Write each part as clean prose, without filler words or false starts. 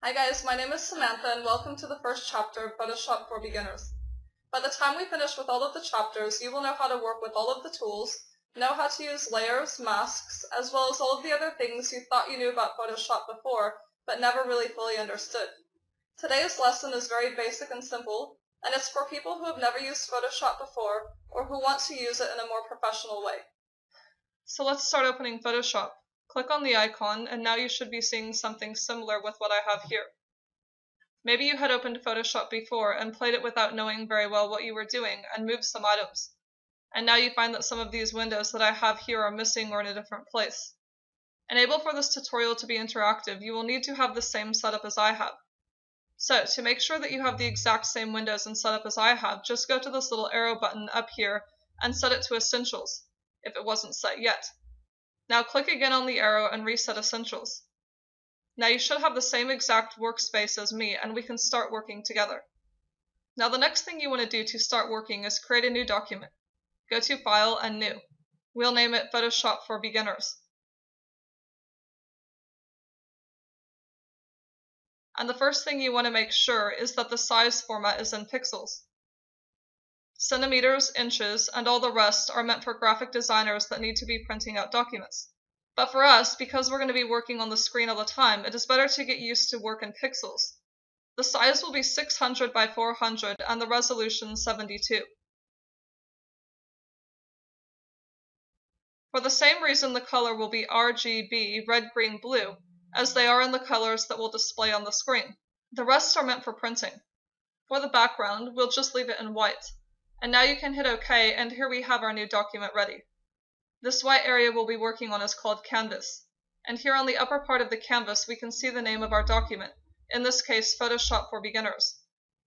Hi guys, my name is Samantha and welcome to the first chapter of Photoshop for Beginners. By the time we finish with all of the chapters, you will know how to work with all of the tools, know how to use layers, masks, as well as all of the other things you thought you knew about Photoshop before, but never really fully understood. Today's lesson is very basic and simple, and it's for people who have never used Photoshop before, or who want to use it in a more professional way. So let's start opening Photoshop. Click on the icon, and now you should be seeing something similar with what I have here. Maybe you had opened Photoshop before and played it without knowing very well what you were doing and moved some items. And now you find that some of these windows that I have here are missing or in a different place. Enable for this tutorial to be interactive, you will need to have the same setup as I have. So, to make sure that you have the exact same windows and setup as I have, just go to this little arrow button up here and set it to Essentials, if it wasn't set yet. Now click again on the arrow and reset Essentials. Now you should have the same exact workspace as me, and we can start working together. Now the next thing you want to do to start working is create a new document. Go to File and New. We'll name it Photoshop for Beginners. And the first thing you want to make sure is that the size format is in pixels. Centimeters, inches, and all the rest are meant for graphic designers that need to be printing out documents. But for us, because we're going to be working on the screen all the time, it is better to get used to work in pixels. The size will be 600 by 400 and the resolution 72. For the same reason, the color will be RGB, red, green, blue, as they are in the colors that will display on the screen. The rest are meant for printing. For the background, we'll just leave it in white. And now you can hit OK, and here we have our new document ready. This white area we'll be working on is called Canvas. And here on the upper part of the canvas, we can see the name of our document, in this case, Photoshop for Beginners.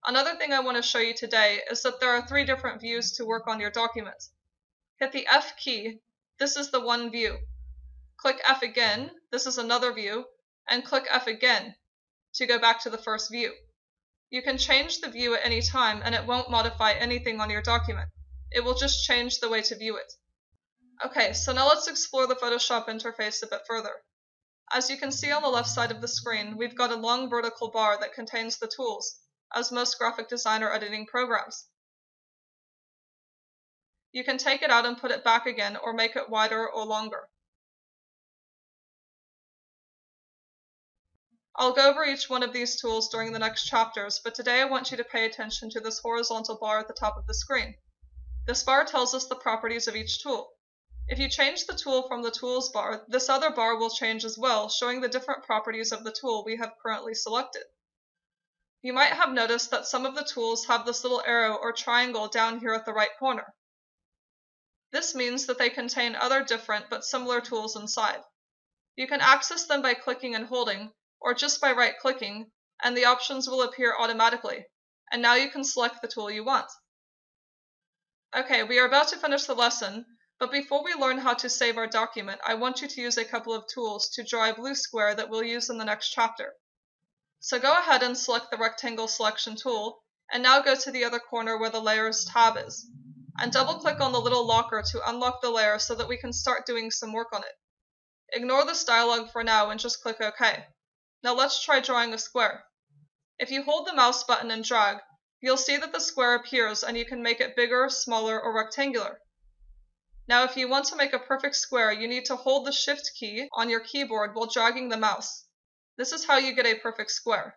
Another thing I want to show you today is that there are 3 different views to work on your document. Hit the F key, this is the one view. Click F again, this is another view, and click F again to go back to the first view. You can change the view at any time and it won't modify anything on your document. It will just change the way to view it. Okay, so now let's explore the Photoshop interface a bit further. As you can see on the left side of the screen, we've got a long vertical bar that contains the tools, as most graphic designer editing programs. You can take it out and put it back again, or make it wider or longer. I'll go over each one of these tools during the next chapters, but today I want you to pay attention to this horizontal bar at the top of the screen. This bar tells us the properties of each tool. If you change the tool from the Tools bar, this other bar will change as well, showing the different properties of the tool we have currently selected. You might have noticed that some of the tools have this little arrow or triangle down here at the right corner. This means that they contain other different but similar tools inside. You can access them by clicking and holding, or just by right-clicking, and the options will appear automatically. And now you can select the tool you want. Okay, we are about to finish the lesson, but before we learn how to save our document, I want you to use a couple of tools to draw a blue square that we'll use in the next chapter. So go ahead and select the rectangle selection tool, and now go to the other corner where the Layers tab is, and double-click on the little locker to unlock the layer so that we can start doing some work on it. Ignore this dialog for now and just click OK. Now let's try drawing a square. If you hold the mouse button and drag, you'll see that the square appears and you can make it bigger, smaller, or rectangular. Now if you want to make a perfect square, you need to hold the Shift key on your keyboard while dragging the mouse. This is how you get a perfect square.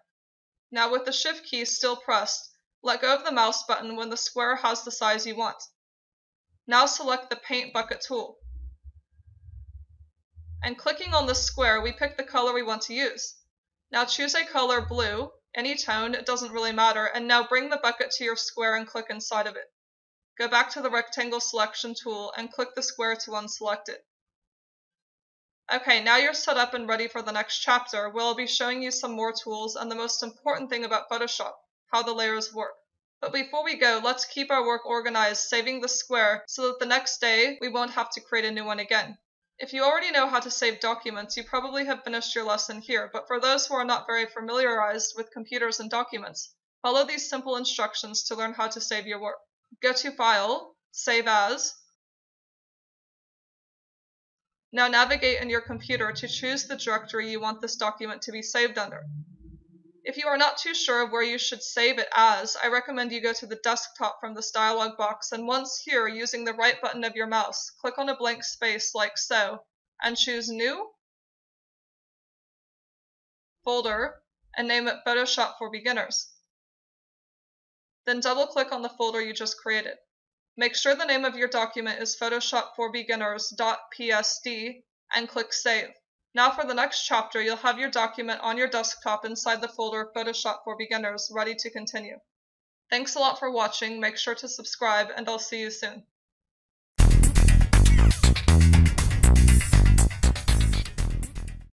Now with the Shift key still pressed, let go of the mouse button when the square has the size you want. Now select the Paint Bucket tool. And clicking on the square, we pick the color we want to use. Now choose a color blue, any tone, it doesn't really matter, and now bring the bucket to your square and click inside of it. Go back to the rectangle selection tool and click the square to unselect it. Okay, now you're set up and ready for the next chapter, where I'll be showing you some more tools and the most important thing about Photoshop, how the layers work. But before we go, let's keep our work organized, saving the square so that the next day we won't have to create a new one again. If you already know how to save documents, you probably have finished your lesson here, but for those who are not very familiarized with computers and documents, follow these simple instructions to learn how to save your work. Go to File, Save As. Now navigate in your computer to choose the directory you want this document to be saved under. If you are not too sure of where you should save it as, I recommend you go to the desktop from this dialog box, and once here, using the right button of your mouse, click on a blank space like so, and choose New, Folder, and name it Photoshop for Beginners. Then double-click on the folder you just created. Make sure the name of your document is photoshopforbeginners.psd and click Save. Now for the next chapter, you'll have your document on your desktop inside the folder Photoshop for Beginners, ready to continue. Thanks a lot for watching, make sure to subscribe, and I'll see you soon.